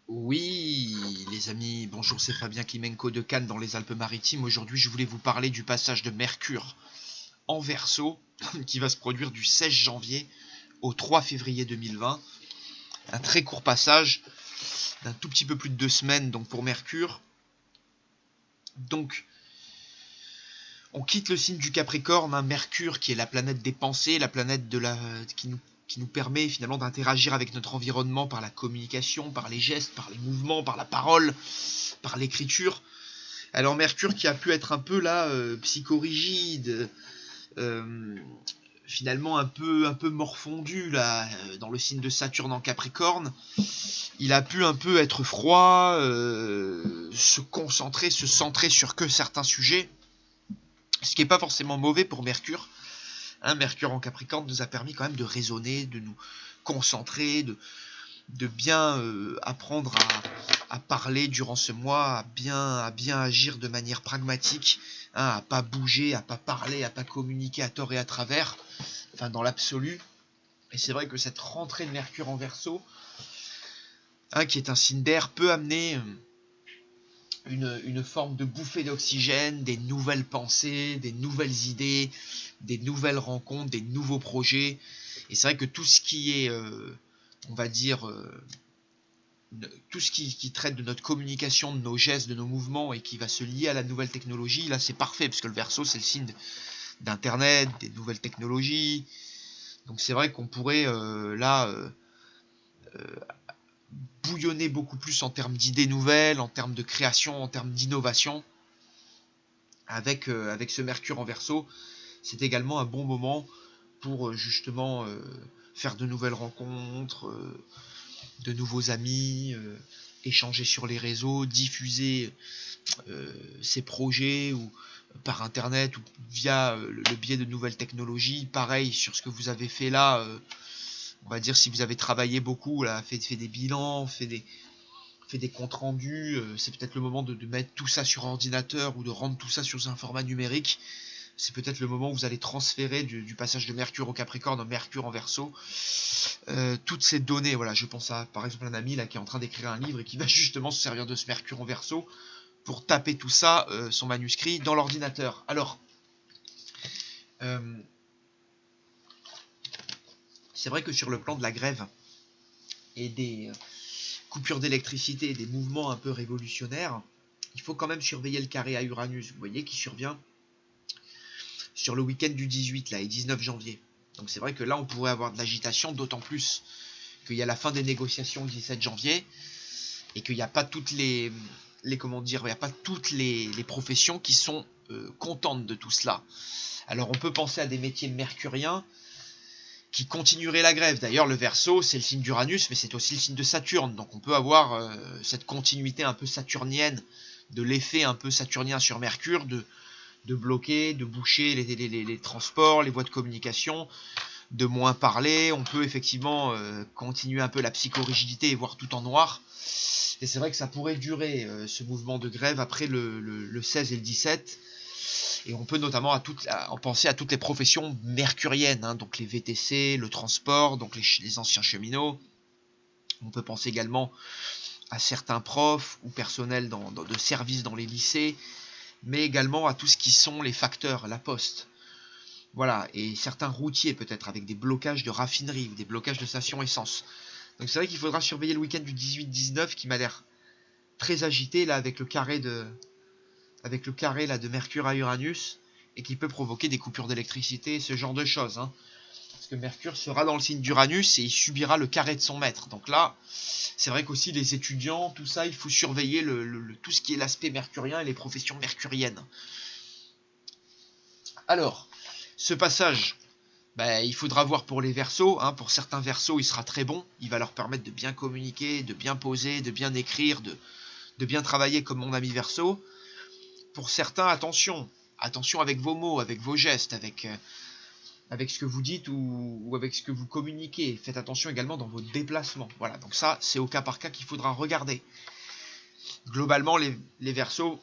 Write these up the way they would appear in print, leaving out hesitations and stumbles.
Oui, les amis, bonjour, c'est Fabien Klimenko de Cannes dans les Alpes-Maritimes. Aujourd'hui, je voulais vous parler du passage de Mercure en Verseau qui va se produire du 16 janvier au 3 février 2020. Un très court passage d'un tout petit peu plus de 2 semaines donc pour Mercure. Donc, on quitte le signe du Capricorne, Mercure qui est la planète des pensées, la planète qui nous permet finalement d'interagir avec notre environnement par la communication, par les gestes, par les mouvements, par la parole, par l'écriture. Alors Mercure qui a pu être un peu là psychorigide, euh, finalement un peu morfondu là dans le signe de Saturne en Capricorne, il a pu un peu être froid, se concentrer, se centrer sur que certains sujets, ce qui n'est pas forcément mauvais pour Mercure. Mercure en Capricorne nous a permis quand même de raisonner, de nous concentrer, de bien apprendre à parler durant ce mois, à bien agir de manière pragmatique, à pas bouger, à pas parler, à pas communiquer à tort et à travers, enfin dans l'absolu. Et c'est vrai que cette rentrée de Mercure en Verseau, qui est un signe d'air, peut amener une forme de bouffée d'oxygène, des nouvelles pensées, des nouvelles idées, des nouvelles rencontres, des nouveaux projets. Et c'est vrai que tout ce qui est, on va dire, tout ce qui traite de notre communication, de nos gestes, de nos mouvements et qui va se lier à la nouvelle technologie, là c'est parfait, parce que le Verseau c'est le signe d'internet, des nouvelles technologies. Donc c'est vrai qu'on pourrait bouillonner beaucoup plus en termes d'idées nouvelles, en termes de création, en termes d'innovation. Avec ce Mercure en Verseau, c'est également un bon moment pour justement faire de nouvelles rencontres, de nouveaux amis, échanger sur les réseaux, diffuser ses projets ou par internet ou via le biais de nouvelles technologies. Pareil sur ce que vous avez fait là, on va dire si vous avez travaillé beaucoup, là, fait des bilans, fait des comptes rendus, c'est peut-être le moment de mettre tout ça sur ordinateur ou de rendre tout ça sur un format numérique. C'est peut-être le moment où vous allez transférer du passage de Mercure au Capricorne au Mercure en Verseau toutes ces données. Voilà, je pense à par exemple un ami là qui est en train d'écrire un livre et qui va justement se servir de ce Mercure en Verseau pour taper tout ça, son manuscrit, dans l'ordinateur. Alors, c'est vrai que sur le plan de la grève et des coupures d'électricité et des mouvements un peu révolutionnaires, il faut quand même surveiller le carré à Uranus, vous voyez, qui survient sur le week-end du 18 là, et 19 janvier. Donc c'est vrai que là, on pourrait avoir de l'agitation, d'autant plus qu'il y a la fin des négociations le 17 janvier et qu'il n'y a pas toutes comment dire, il n'y a pas toutes les professions qui sont contentes de tout cela. Alors on peut penser à des métiers mercuriens qui continueraient la grève. D'ailleurs, le Verseau, c'est le signe d'Uranus, mais c'est aussi le signe de Saturne. Donc on peut avoir cette continuité un peu saturnienne, de l'effet un peu saturnien sur Mercure, de bloquer, de boucher les transports, les voies de communication, de moins parler. On peut effectivement continuer un peu la psychorigidité et voir tout en noir. Et c'est vrai que ça pourrait durer, ce mouvement de grève, après le 16 et le 17. Et on peut notamment penser à toutes les professions mercuriennes, donc les VTC, le transport, donc les anciens cheminots. On peut penser également à certains profs ou personnels de service dans les lycées, mais également à tout ce qui sont les facteurs, la poste. Voilà, et certains routiers peut-être, avec des blocages de raffineries, des blocages de stations essence. Donc c'est vrai qu'il faudra surveiller le week-end du 18-19 qui m'a l'air très agité là avec le carré là, de Mercure à Uranus et qui peut provoquer des coupures d'électricité, ce genre de choses. Parce que Mercure sera dans le signe d'Uranus et il subira le carré de son maître. Donc là, c'est vrai qu'aussi les étudiants, tout ça, il faut surveiller tout ce qui est l'aspect mercurien et les professions mercuriennes. Alors, ce passage, il faudra voir pour les Verseaux. Pour certains Verseaux, il sera très bon. Il va leur permettre de bien communiquer, de bien poser, de bien écrire, de bien travailler comme mon ami Verseau. Pour certains, attention avec vos mots, avec vos gestes, avec ce que vous dites ou avec ce que vous communiquez. Faites attention également dans vos déplacements. Voilà, donc ça, c'est au cas par cas qu'il faudra regarder. Globalement, les Verseaux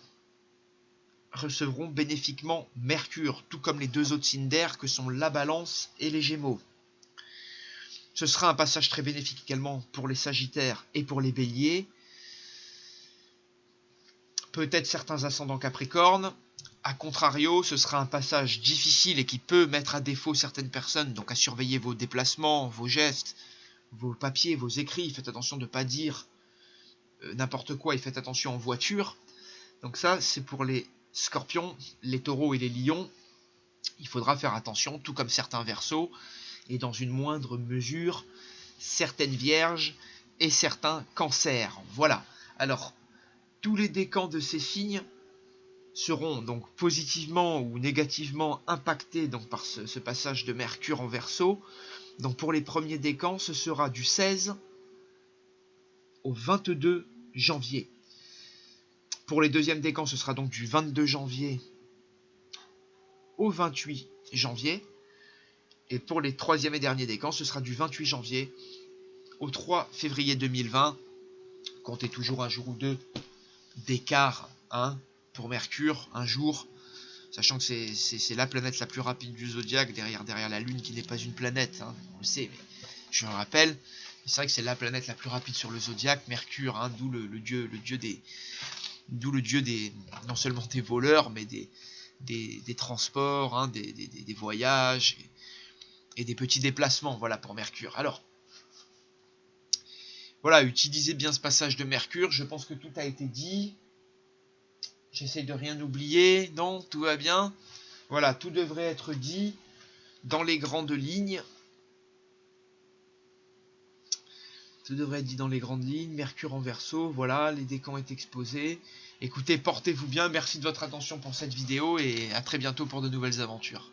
recevront bénéfiquement Mercure, tout comme les deux autres signes d'air que sont la Balance et les Gémeaux. Ce sera un passage très bénéfique également pour les Sagittaires et pour les Béliers. peut-être certains ascendants Capricorne. A contrario, ce sera un passage difficile et qui peut mettre à défaut certaines personnes, donc à surveiller vos déplacements, vos gestes, vos papiers, vos écrits. Faites attention de ne pas dire n'importe quoi et faites attention en voiture. Donc ça, c'est pour les scorpions, les taureaux et les lions. Il faudra faire attention, tout comme certains verseaux, et dans une moindre mesure, certaines vierges et certains cancers. Voilà. Alors, tous les décans de ces signes seront donc positivement ou négativement impactés donc par ce passage de Mercure en Verseau. Donc pour les premiers décans, ce sera du 16 au 22 janvier. Pour les deuxièmes décans, ce sera donc du 22 janvier au 28 janvier. Et pour les troisième et derniers décans, ce sera du 28 janvier au 3 février 2020. Comptez toujours un jour ou deux d'écart, hein, pour Mercure, un jour, sachant que c'est la planète la plus rapide du zodiaque, derrière la Lune qui n'est pas une planète, hein, on le sait, mais je le rappelle, c'est vrai que c'est la planète la plus rapide sur le zodiaque, Mercure, hein, d'où le dieu des, non seulement des voleurs, mais des transports, hein, des voyages, et des petits déplacements, voilà, pour Mercure. Alors, voilà, utilisez bien ce passage de Mercure, je pense que tout a été dit. J'essaye de rien oublier, non, tout va bien. Voilà, tout devrait être dit dans les grandes lignes. Tout devrait être dit dans les grandes lignes. Mercure en Verseau, voilà, les décans est exposés. Écoutez, portez-vous bien, merci de votre attention pour cette vidéo et à très bientôt pour de nouvelles aventures.